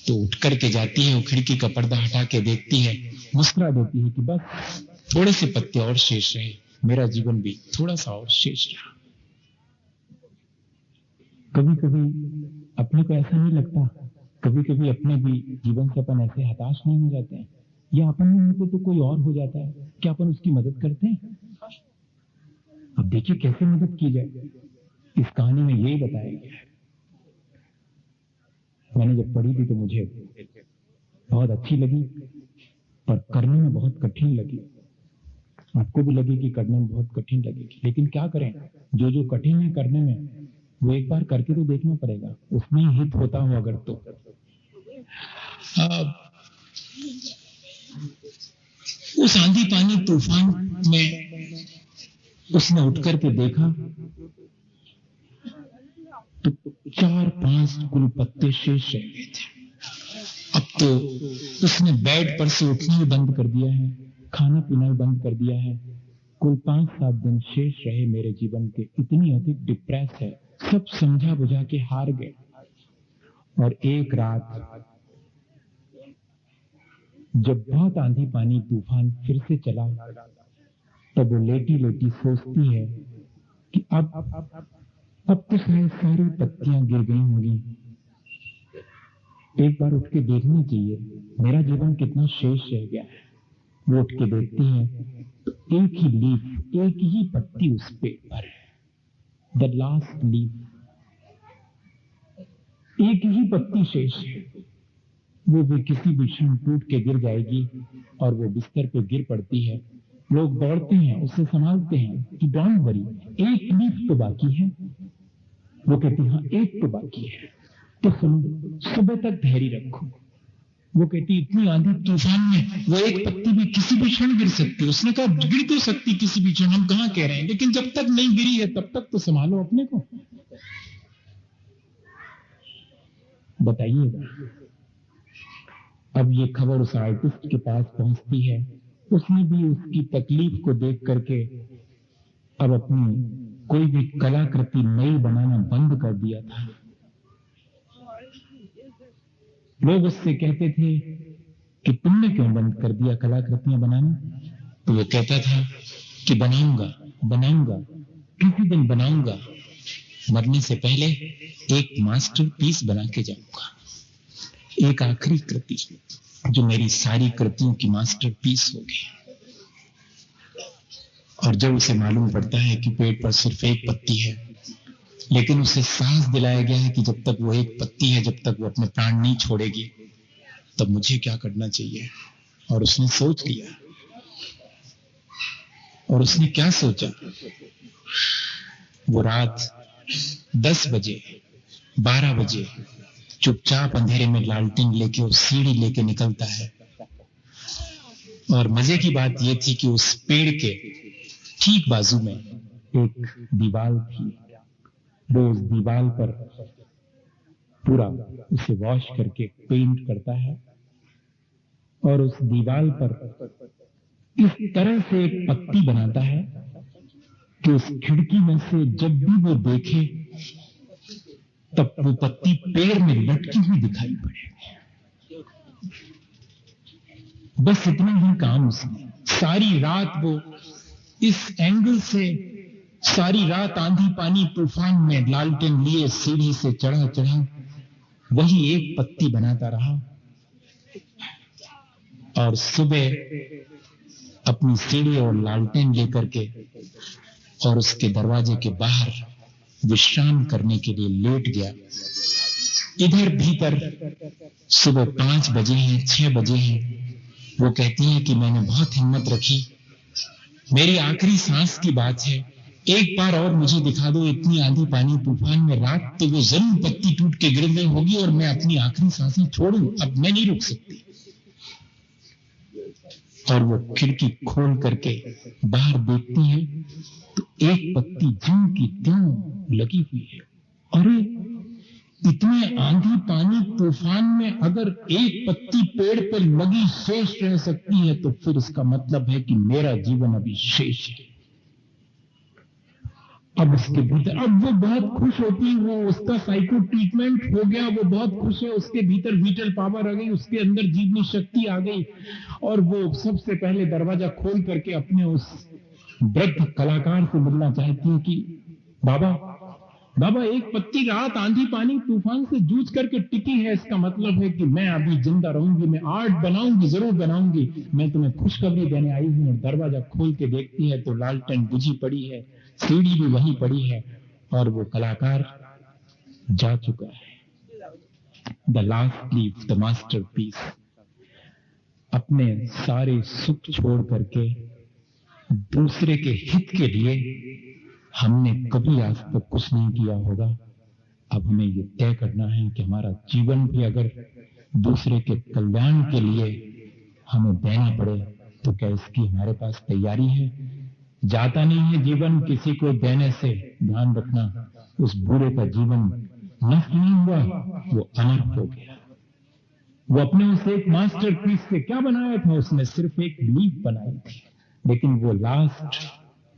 तो उठ करके जाती है, वो खिड़की का पर्दा हटा के देखती है, मुस्कुरा देती है कि बस थोड़े से पत्ते और शेष रहे, मेरा जीवन भी थोड़ा सा और शेष रहा। कभी कभी अपने को ऐसा नहीं लगता, कभी कभी अपने भी जीवन से अपन ऐसे हताश नहीं हो जाते हैं, या अपन नहीं होते तो कोई और हो जाता है, क्या अपन उसकी मदद करते हैं? अब देखिए कैसे मदद की जाए, इस कहानी में यही बताया गया है। मैंने जब पढ़ी थी तो मुझे बहुत अच्छी लगी, पर करने में बहुत कठिन लगी। आपको भी लगी कि करने में बहुत कठिन लगेगी, लेकिन क्या करें, जो जो कठिन है करने में, वो एक बार करके तो देखना पड़ेगा, उसमें हित होता हो अगर तो। उस आंधी पानी तूफान में उसने उठ करके देखा तो 4-5 कुल पत्ते शेष रह गए थे। अब तो उसने बेड पर से उठना ही बंद कर दिया है, खाना पीना ही बंद कर दिया है। कुल 5-7 दिन शेष रहे मेरे जीवन के, इतनी अधिक डिप्रेस है, सब समझा बुझा के हार गए। और एक रात जब बहुत आंधी पानी तूफान फिर से चला, तब वो लेटी लेटी सोचती है कि अब तो शायद सारी पत्तियां गिर गई होंगी, एक बार उठ के देखना चाहिए मेरा जीवन कितना शेष रह गया है। वो उठ के देखती है तो एक ही लीफ, एक ही पत्ती उस पेड़ पर है, द लास्ट लीफ, एक ही पत्ती शेष है। वो भी किसी भी क्षण टूट के गिर जाएगी और वो बिस्तर पे गिर पड़ती है। लोग दौड़ते हैं, उसे संभालते हैं कि डोंट वरी, एक लीफ तो बाकी है। वो कहती हाँ एक तो बाकी है, तो सुनो, सुबह तक धैर्य रखो। वो कहती इतनी आंधी तूफान में वो एक पत्ती भी किसी भी क्षण गिर सकती। उसने कहा गिर तो सकती किसी भी क्षण, हम कहां कह रहे हैं, लेकिन जब तक नहीं गिरी है तब तक तो संभालो अपने को। बताइएगा, अब ये खबर उस आर्टिस्ट के पास पहुंचती है। उसने भी उसकी तकलीफ को देख करके अब अपनी कोई भी कलाकृति नई बनाना बंद कर दिया था। लोग उससे कहते थे कि तुमने क्यों बंद कर दिया कलाकृतियां बनाना? तो वो कहता था कि बनाऊंगा बनाऊंगा, किसी दिन बनाऊंगा, मरने से पहले एक मास्टरपीस बना के जाऊंगा, एक आखिरी कृति जो मेरी सारी कृतियों की मास्टरपीस होगी। और जब उसे मालूम पड़ता है कि पेड़ पर सिर्फ एक पत्ती है, लेकिन उसे साहस दिलाया गया है कि जब तक वो एक पत्ती है, जब तक वो अपने प्राण नहीं छोड़ेगी, तब मुझे क्या करना चाहिए। और उसने सोच लिया। और उसने क्या सोचा, वो रात 10 बजे 12 बजे चुपचाप अंधेरे में लालटेन लेके और सीढ़ी लेके निकलता है। और मजे की बात यह थी कि उस पेड़ के ठीक बाजू में एक दीवार थी। वो उस दीवार पर पूरा उसे वॉश करके पेंट करता है और उस दीवार पर इस तरह से एक पत्ती बनाता है कि उस खिड़की में से जब भी वो देखे तब वो पत्ती पेड़ में लटकी हुई दिखाई पड़े। बस इतना ही काम उसने। सारी रात वो इस एंगल से, सारी रात आंधी पानी तूफान में लालटेन लिए सीढ़ी से चढ़ा चढ़ा वही एक पत्ती बनाता रहा। और सुबह अपनी सीढ़ी और लालटेन लेकर के और उसके दरवाजे के बाहर विश्राम करने के लिए लेट गया। इधर भीतर सुबह 5 बजे हैं, 6 बजे हैं, वो कहती है कि मैंने बहुत हिम्मत रखी, मेरी आखिरी सांस की बात है, एक बार और मुझे दिखा दो इतनी आंधी पानी तूफान में रात, तो वो जरूर पत्ती टूट के गिर गई होगी और मैं अपनी आखिरी सांसें छोड़ूं, अब मैं नहीं रुक सकती। और वो खिड़की खोल करके बाहर देखती है तो एक पत्ती ज्यों की त्यों लगी हुई है। अरे इतने आंधी पानी तूफान में अगर एक पत्ती पेड़ पर लगी शेष रह सकती है तो फिर इसका मतलब है कि मेरा जीवन अभी शेष है। अब उसके भीतर, अब वो बहुत खुश होती है, वो उसका साइको ट्रीटमेंट हो गया, वो बहुत खुश है, उसके भीतर विटल पावर आ गई, उसके अंदर जीवनी शक्ति आ गई, और वो सबसे पहले दरवाजा खोल करके अपने उस वृद्ध कलाकार से मिलना चाहती है कि बाबा बाबा, एक पत्ती रात आंधी पानी तूफान से जूझ करके टिकी है, इसका मतलब है कि मैं अभी जिंदा रहूंगी, मैं आर्ट बनाऊंगी, जरूर बनाऊंगी, मैं तुम्हें खुशखबरी देने आई हूं। और दरवाजा खोल के देखती है तो लालटेन बुझी पड़ी है, सीढ़ी भी वहीं पड़ी है, और वो कलाकार जा चुका है। The last leaf, the masterpiece. अपने सारे सुख छोड़ करके दूसरे के हित के लिए हमने कभी आज तक कुछ नहीं किया होगा। अब हमें ये तय करना है कि हमारा जीवन भी अगर दूसरे के कल्याण के लिए हमें देना पड़े तो क्या इसकी हमारे पास तैयारी है? जाता नहीं है जीवन किसी को देने से, ध्यान रखना, उस बूढ़े का जीवन नष्ट नहीं हुआ, वो अमर हो गया। वो अपने उस एक मास्टरपीस से क्या बनाया था? उसने सिर्फ एक लीफ बनाई थी, लेकिन वो लास्ट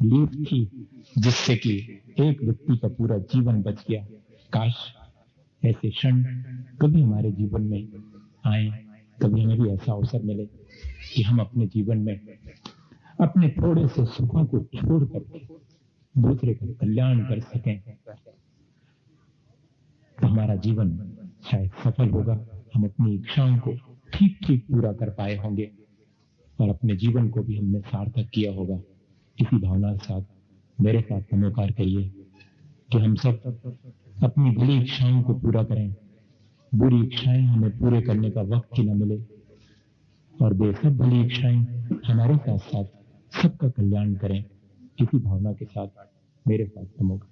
लीफ थी जिससे कि एक व्यक्ति का पूरा जीवन बच गया। काश ऐसे क्षण कभी हमारे जीवन में आए, कभी हमें भी ऐसा अवसर मिले कि हम अपने जीवन में अपने थोड़े से सुखों को छोड़ करके दूसरे का कल्याण कर सकें, तो हमारा जीवन शायद सफल होगा। हम अपनी इच्छाओं को ठीक ठीक पूरा कर पाए होंगे और अपने जीवन को भी हमने सार्थक किया होगा। इसी भावना के साथ मेरे साथ नमोकार करिए कि हम सब अपनी भली इच्छाओं को पूरा करें, बुरी इच्छाएं हमें पूरे करने का वक्त ही न मिले, और वे सब भली इच्छाएं हमारे साथ साथ सबका कल्याण करें। इसी भावना के साथ मेरे साथ नमोकार।